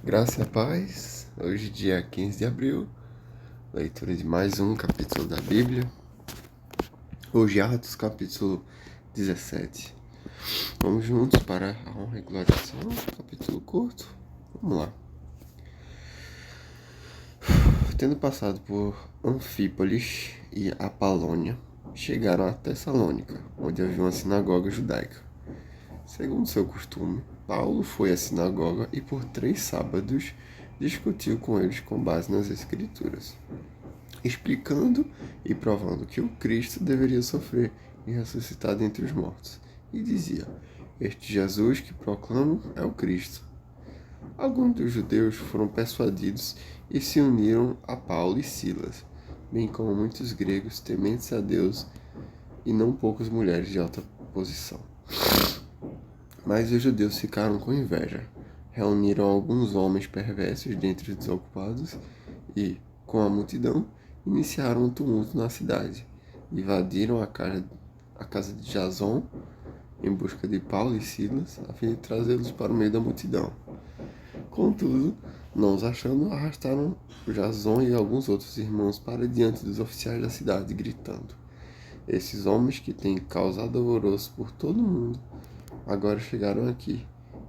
Graça e paz, hoje dia 15 de abril, leitura de mais um capítulo da Bíblia, hoje Atos capítulo 17. Vamos juntos para a honra e glória do Senhor, capítulo curto, vamos lá. Tendo passado por Anfípolis e Apolônia, chegaram a Tessalônica, onde havia uma sinagoga judaica. Segundo seu costume, Paulo foi à sinagoga e por 3 sábados discutiu com eles com base nas Escrituras, explicando e provando que o Cristo deveria sofrer e ressuscitar dentre os mortos. E dizia: Este Jesus que proclamo é o Cristo. Alguns dos judeus foram persuadidos e se uniram a Paulo e Silas, bem como muitos gregos tementes a Deus e não poucas mulheres de alta posição. Mas os judeus ficaram com inveja, reuniram alguns homens perversos dentre os desocupados e, com a multidão, iniciaram um tumulto na cidade. Invadiram a casa de Jason em busca de Paulo e Silas, a fim de trazê-los para o meio da multidão. Contudo, não os achando, arrastaram Jason e alguns outros irmãos para diante dos oficiais da cidade, gritando: Esses homens que têm causado alvoroço por todo o mundo, agora chegaram aqui,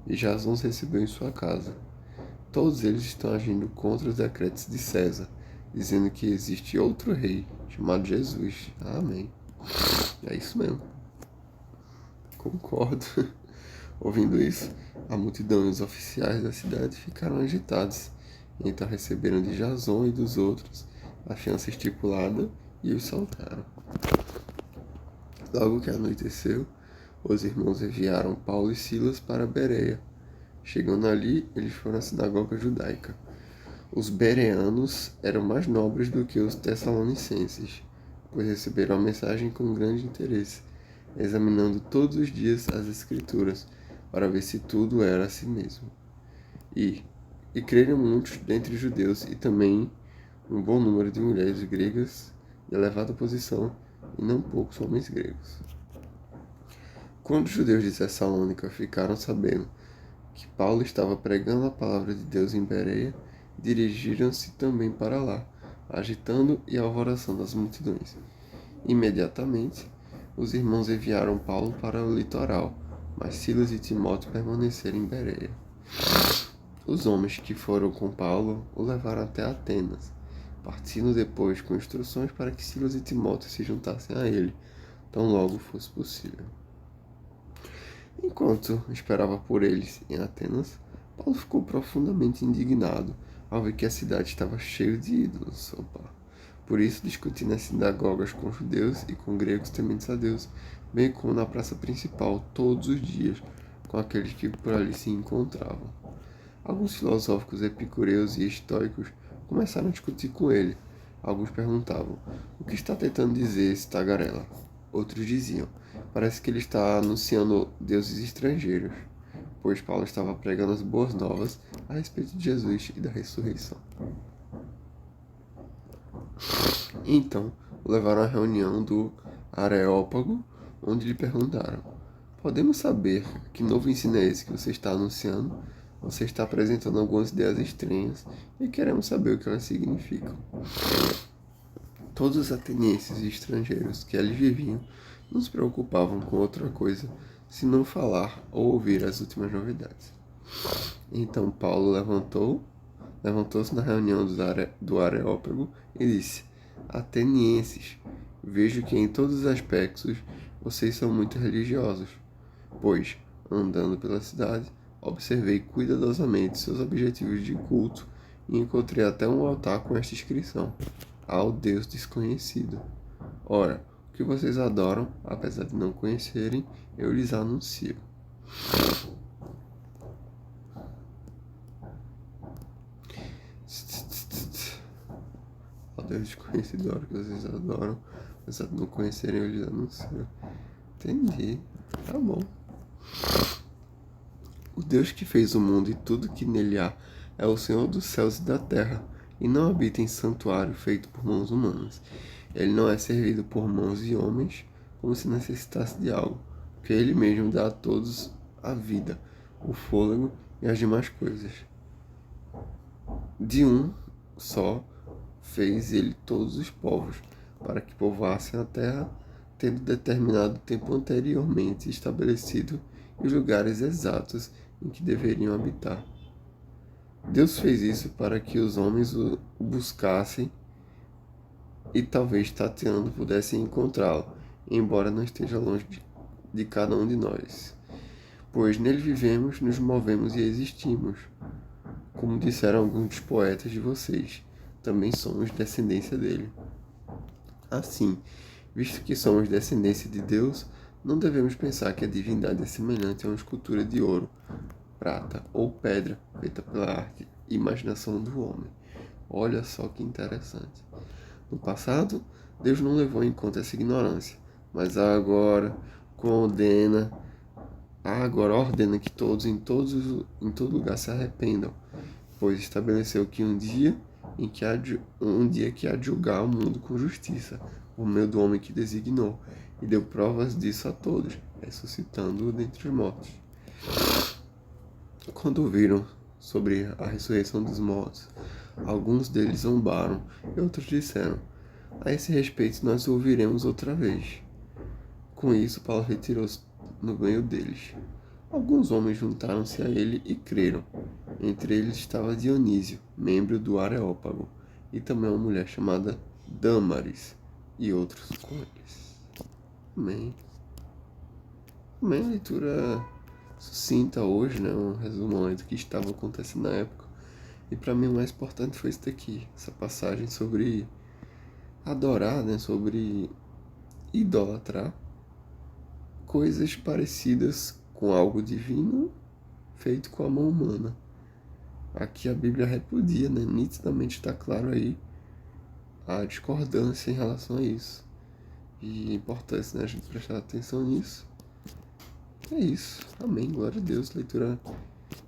e Jason os recebeu em sua casa. Todos eles estão agindo contra os decretos de César, dizendo que existe outro rei, chamado Jesus. Amém. É isso mesmo. Concordo. Ouvindo isso, a multidão e os oficiais da cidade ficaram agitados. Então receberam de Jason e dos outros a fiança estipulada e os soltaram. Logo que anoiteceu, os irmãos enviaram Paulo e Silas para Bereia. Chegando ali, eles foram à sinagoga judaica. Os bereanos eram mais nobres do que os tessalonicenses, pois receberam a mensagem com grande interesse, examinando todos os dias as Escrituras, para ver se tudo era assim mesmo. E creram muitos dentre os judeus e também um bom número de mulheres gregas de elevada posição e não poucos homens gregos. Quando os judeus de Tessalônica ficaram sabendo que Paulo estava pregando a palavra de Deus em Bereia, dirigiram-se também para lá, agitando e alvoroçando as multidões. Imediatamente, os irmãos enviaram Paulo para o litoral, mas Silas e Timóteo permaneceram em Bereia. Os homens que foram com Paulo o levaram até Atenas, partindo depois com instruções para que Silas e Timóteo se juntassem a ele, tão logo fosse possível. Enquanto esperava por eles em Atenas, Paulo ficou profundamente indignado ao ver que a cidade estava cheia de ídolos. Por isso, discutia nas sinagogas com judeus e com gregos tementes a Deus, bem como na praça principal todos os dias com aqueles que por ali se encontravam. Alguns filósofos epicureus e estoicos começaram a discutir com ele. Alguns perguntavam: o que está tentando dizer esse tagarela? Outros diziam: parece que ele está anunciando deuses estrangeiros, pois Paulo estava pregando as boas novas a respeito de Jesus e da ressurreição. Então, o levaram à reunião do Areópago, onde lhe perguntaram: podemos saber que novo ensino é esse que você está anunciando? Você está apresentando algumas ideias estranhas e queremos saber o que elas significam. Todos os atenienses e estrangeiros que ali viviam não se preocupavam com outra coisa senão falar ou ouvir as últimas novidades. Então Paulo levantou-se na reunião do Areópago e disse: Atenienses, vejo que em todos os aspectos vocês são muito religiosos, pois, andando pela cidade, observei cuidadosamente seus objetivos de culto e encontrei até um altar com esta inscrição: ao Deus desconhecido. Ora, o que vocês adoram, apesar de não conhecerem, eu lhes anuncio. Ao Deus desconhecido, ora, o que vocês adoram, apesar de não conhecerem, eu lhes anuncio. Entendi. Tá bom. O Deus que fez o mundo e tudo que nele há é o Senhor dos céus e da terra, e não habita em santuário feito por mãos humanas. Ele não é servido por mãos de homens, como se necessitasse de algo, porque ele mesmo dá a todos a vida, o fôlego e as demais coisas. de um só fez ele todos os povos, para que povoassem a terra, tendo determinado tempo anteriormente estabelecido os lugares exatos em que deveriam habitar. Deus fez isso para que os homens o buscassem e talvez tateando pudessem encontrá-lo, embora não esteja longe de cada um de nós. Pois nele vivemos, nos movemos e existimos. Como disseram alguns dos poetas de vocês, também somos descendência dele. Assim, visto que somos descendência de Deus, não devemos pensar que a divindade é semelhante a uma escultura de ouro, prata ou pedra feita pela arte e imaginação do homem. Olha só que interessante. No passado, Deus não levou em conta essa ignorância, mas agora ordena que todos em todo lugar se arrependam, pois estabeleceu que um dia que há de julgar o mundo com justiça, por meio do homem que designou, e deu provas disso a todos, ressuscitando-o dentre os mortos. Quando ouviram sobre a ressurreição dos mortos, alguns deles zombaram e outros disseram: a esse respeito nós o ouviremos outra vez. Com isso, Paulo retirou-se no meio deles. Alguns homens juntaram-se a ele e creram. Entre eles estava Dionísio, membro do Areópago, e também uma mulher chamada Dâmaris, e outros com eles. Amém. Amém. Leitura sucinta hoje, né? Um resumão do que estava acontecendo na época. E para mim o mais importante foi isso daqui, essa passagem sobre adorar, né? Sobre idolatrar coisas parecidas com algo divino feito com a mão humana. Aqui a Bíblia repudia, né? Nitidamente está claro aí a discordância em relação a isso. E é importante, né, a gente prestar atenção nisso. É isso. Amém. Glória a Deus. Leitura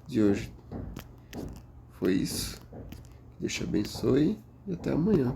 de hoje foi isso. Deus te abençoe e até amanhã.